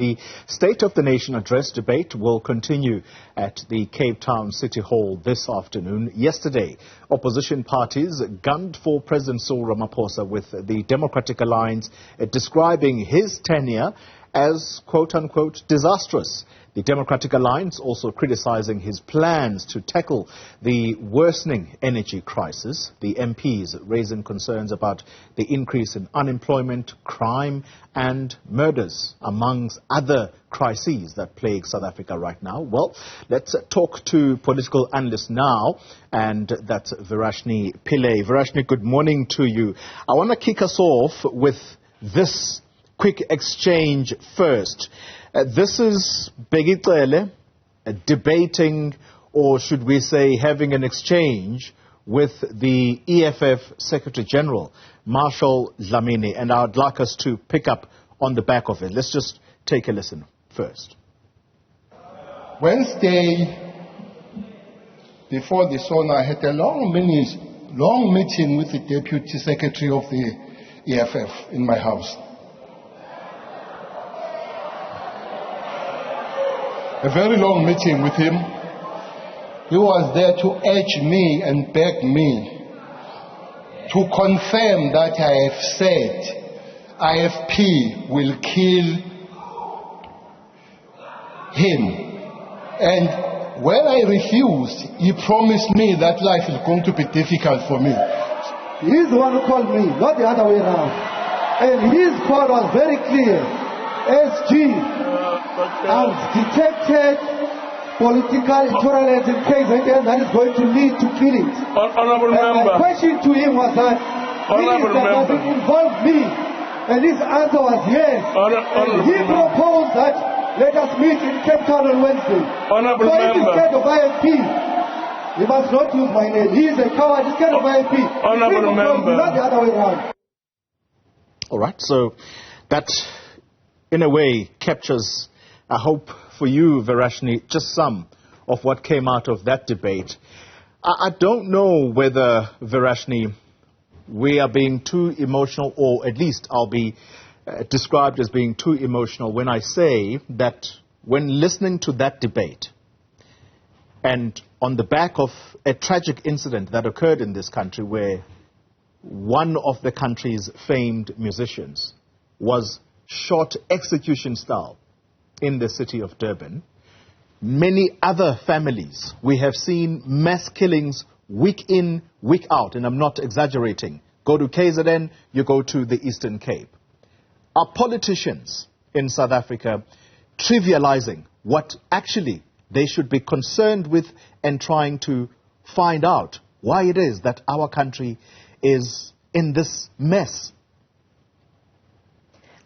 The State of the Nation address debate will continue at the Cape Town City Hall this afternoon. Yesterday, opposition parties gunned for President Cyril Ramaphosa, with the Democratic Alliance describing his tenure as quote-unquote disastrous. The Democratic Alliance also criticizing his plans to tackle the worsening energy crisis. The MPs raising concerns about the increase in unemployment, crime and murders, amongst other crises that plague South Africa right now. Well, let's talk to political analyst now, and that's Verashni Pillay. Verashni, good morning to you. I want to kick us off with this quick exchange first. This is Begicele debating, or should we say having an exchange with the EFF Secretary General, Marshall Dlamini, and I'd like us to pick up on the back of it. Let's just take a listen first. Wednesday, before the SONA, I had a long meeting with the Deputy Secretary of the EFF in my house. A very long meeting with him. He was there to urge me and beg me to confirm that I have said IFP will kill him. And when I refused, he promised me that life is going to be difficult for me. He's the one who called me, not the other way around. And his call was very clear. SG. I've detected political intolerance in KZN that is going to lead to killings. Honorable member. My question to him was that does it involve me? And his answer was yes. And he proposed that let us meet in Cape Town on Wednesday. Honorable so member. Instead of IFP, he must not use my name. He is a coward. Instead of IFP, Honorable member. Not the other way around. All right, so that in a way captures, I hope for you, Verashni, just some of what came out of that debate. I don't know whether, Verashni, we are being too emotional, or at least I'll be described as being too emotional when I say that when listening to that debate, and on the back of a tragic incident that occurred in this country where one of the country's famed musicians was shot execution style in the city of Durban. Many other families, we have seen mass killings week in, week out, and I'm not exaggerating. Go to KZN, you go to the Eastern Cape. Are politicians in South Africa trivializing what actually they should be concerned with and trying to find out why it is that our country is in this mess?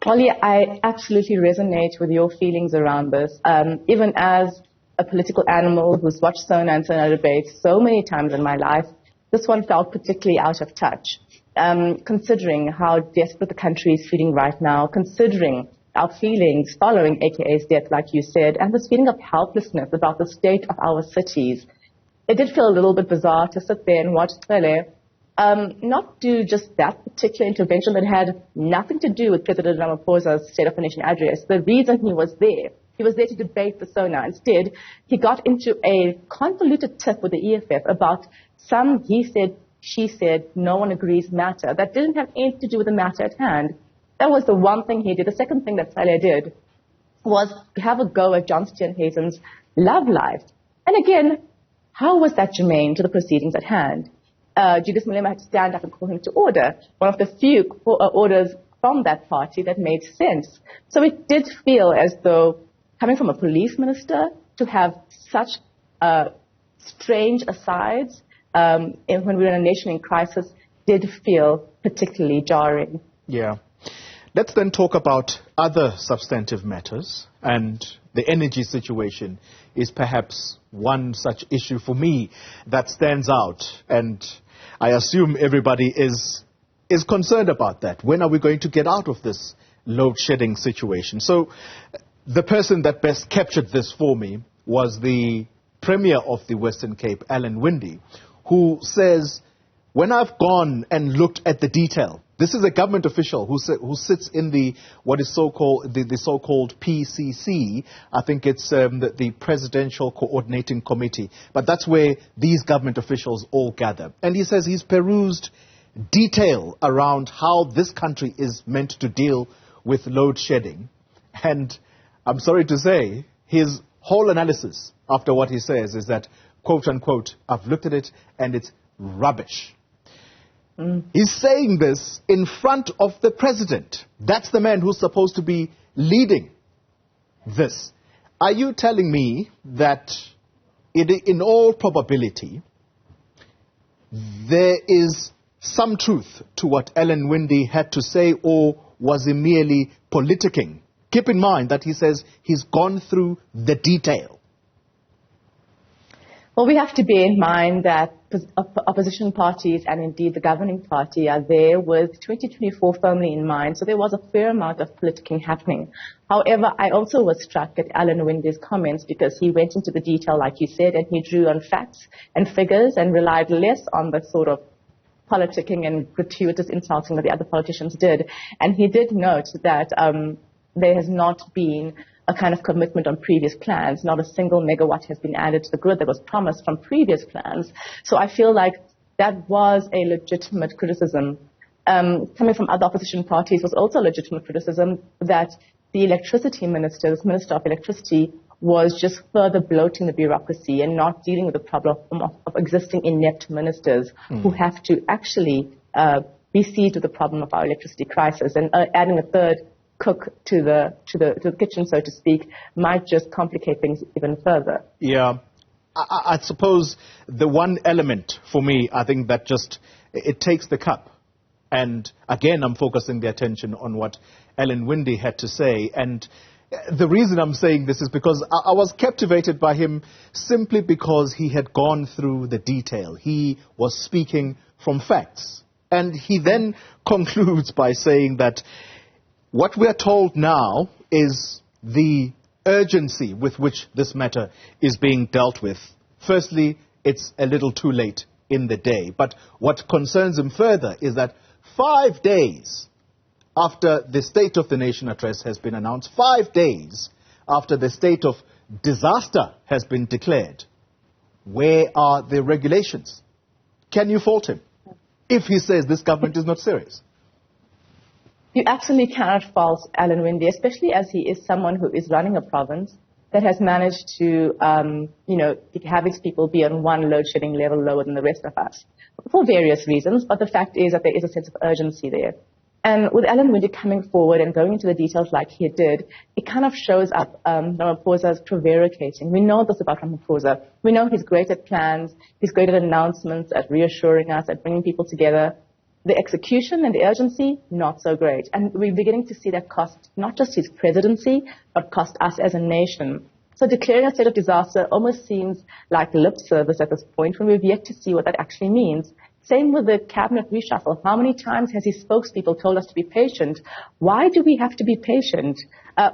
Ollie, I absolutely resonate with your feelings around this. Even as a political animal who's watched SONA and SONA debates so many times in my life, this one felt particularly out of touch. Considering how desperate the country is feeling right now, considering our feelings following AKA's death, like you said, and this feeling of helplessness about the state of our cities, it did feel a little bit bizarre to sit there and watch Pillay not do just that particular intervention that had nothing to do with President Ramaphosa's State of the Nation address. The reason he was there to debate the SONA. Instead, he got into a convoluted tiff with the EFF about some he said, she said, no one agrees matter that didn't have anything to do with the matter at hand. That was the one thing he did. The second thing that Pillay did was have a go at John Steenhuisen's love life. And again, how was that germane to the proceedings at hand? Julius Malema had to stand up and call him to order, one of the few orders from that party that made sense. So it did feel as though, coming from a police minister, to have such strange asides when we were in a nation in crisis did feel particularly jarring. Yeah. Let's then talk about other substantive matters, and the energy situation is perhaps one such issue for me that stands out, and I assume everybody is concerned about that. When are we going to get out of this load shedding situation? So the person that best captured this for me was the Premier of the Western Cape, Alan Winde, who says, when I've gone and looked at the detail This is a government official who sits in the what is so-called the so-called PCC. I think it's the Presidential Coordinating Committee. But that's where these government officials all gather. And he says he's perused detail around how this country is meant to deal with load shedding. And I'm sorry to say, his whole analysis after what he says is that, quote unquote, I've looked at it and it's rubbish. He's saying this in front of the president. That's the man who's supposed to be leading this. Are you telling me that in all probability there is some truth to what Ellen Winde had to say, or was he merely politicking? Keep in mind that he says he's gone through the detail. Well, we have to bear in mind that opposition parties and indeed the governing party are there with 2024 firmly in mind, so there was a fair amount of politicking happening. However, I also was struck at Alan Winde's comments because he went into the detail, like you said, and he drew on facts and figures and relied less on the sort of politicking and gratuitous insulting that the other politicians did. And he did note that there has not been a kind of commitment on previous plans. Not a single megawatt has been added to the grid that was promised from previous plans. So I feel like that was a legitimate criticism. Coming from other opposition parties was also legitimate criticism that the electricity minister, this minister of electricity, was just further bloating the bureaucracy and not dealing with the problem of existing inept ministers who have to actually be seized with the problem of our electricity crisis, and adding a third cook to the kitchen, so to speak, might just complicate things even further. Yeah. I suppose the one element for me, I think that just, it takes the cup. And again, I'm focusing the attention on what Ellen Winde had to say. And the reason I'm saying this is because I was captivated by him simply because he had gone through the detail. He was speaking from facts. And he then concludes by saying that what we are told now is the urgency with which this matter is being dealt with. Firstly, it's a little too late in the day. But what concerns him further is that 5 days after the State of the Nation address has been announced, 5 days after the state of disaster has been declared, where are the regulations? Can you fault him if he says this government is not serious? You absolutely cannot fault Alan Winde, especially as he is someone who is running a province that has managed to, have its people be on one load shedding level lower than the rest of us for various reasons. But the fact is that there is a sense of urgency there. And with Alan Winde coming forward and going into the details like he did, it kind of shows up Ramaphosa's prevaricating. We know this about Ramaphosa. We know he's great at plans, he's great at announcements, at reassuring us, at bringing people together. The execution and the urgency, not so great. And we're beginning to see that cost not just his presidency, but cost us as a nation. So declaring a state of disaster almost seems like lip service at this point when we've yet to see what that actually means. Same with the cabinet reshuffle. How many times has his spokespeople told us to be patient? Why do we have to be patient?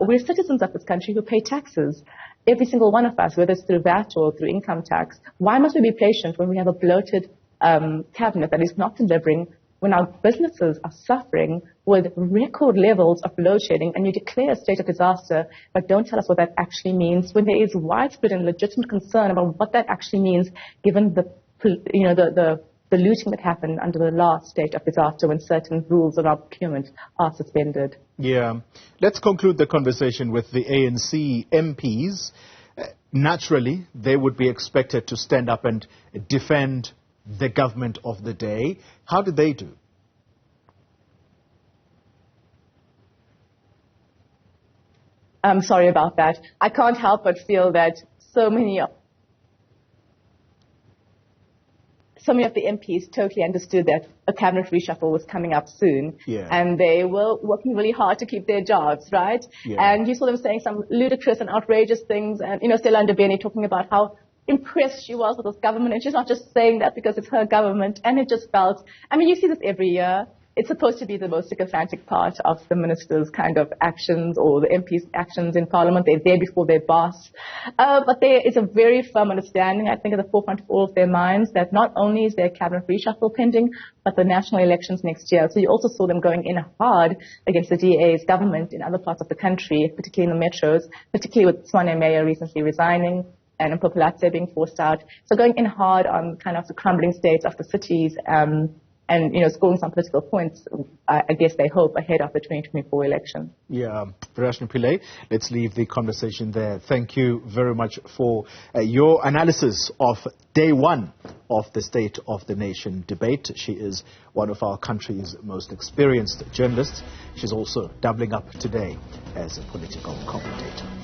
We're citizens of this country who pay taxes. Every single one of us, whether it's through VAT or through income tax. Why must we be patient when we have a bloated cabinet that is not delivering, when our businesses are suffering with record levels of load shedding, and you declare a state of disaster, but don't tell us what that actually means, when there is widespread and legitimate concern about what that actually means, given the looting that happened under the last state of disaster when certain rules around procurement are suspended. Yeah. Let's conclude the conversation with the ANC MPs. Naturally, they would be expected to stand up and defend the government of the day. How did they do? I'm sorry about that. I can't help but feel that so many of the MPs totally understood that a cabinet reshuffle was coming up soon. Yeah. And they were working really hard to keep their jobs, right? Yeah. And you saw them saying some ludicrous and outrageous things. And, Stella Ndebeni talking about how impressed she was with this government. And she's not just saying that because it's her government. And it just felt, you see this every year. it's supposed to be the most sycophantic part of the ministers' kind of actions or the MPs' actions in Parliament. They're there before their boss. But there is a very firm understanding, I think, at the forefront of all of their minds that not only is there cabinet reshuffle pending, but the national elections next year. So you also saw them going in hard against the DA's government in other parts of the country, particularly in the metros, particularly with SONA mayor recently resigning and Popolate being forced out. So going in hard on kind of the crumbling states of the cities, and, scoring some political points, I guess they hope, ahead of the 2024 election. Yeah, Verashni Pillay, let's leave the conversation there. Thank you very much for your analysis of day one of the State of the Nation debate. She is one of our country's most experienced journalists. She's also doubling up today as a political commentator.